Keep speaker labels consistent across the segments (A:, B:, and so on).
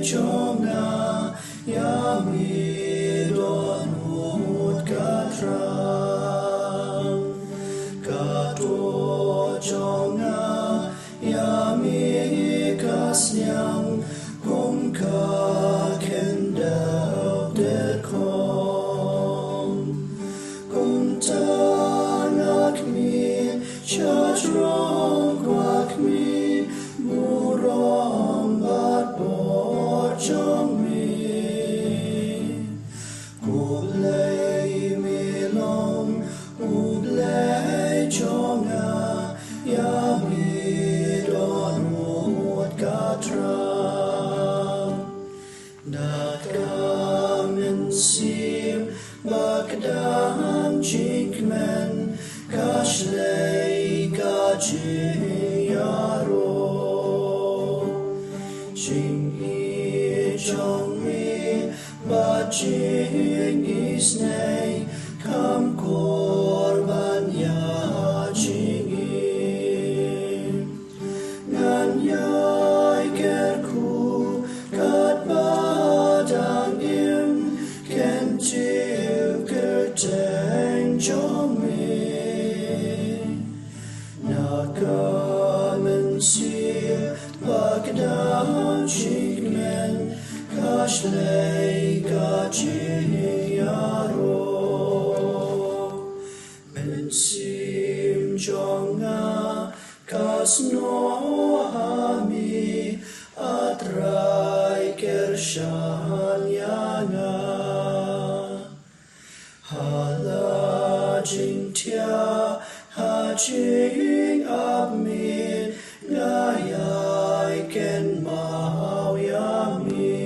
A: chonga yami donut katram kato chonga yami kasnyang kong ka kendau de kong kong tanak mi chatrong kwak mi murong bat bo chong mi kublai mi long kublai chonga yami don mut katram dat kamen sim bakdam chinkmen kashlei kaji yaro ching i chong mi ba ching isnei kam korban ya ching i ngan yai kerku kat badang im ken tiu kerteng chong mi nakamen sir bakdam chikmen kashlei kaji yaro men sim jonga kasno hami atrai kershan yanga hala jingtia ha jing abmin ngayai ken mau yami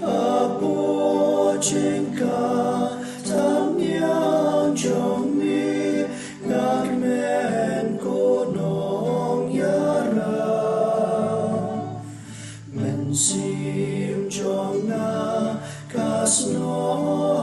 A: abo jingka tam yang jong mi ngakmen konong yara men sim jonga kasno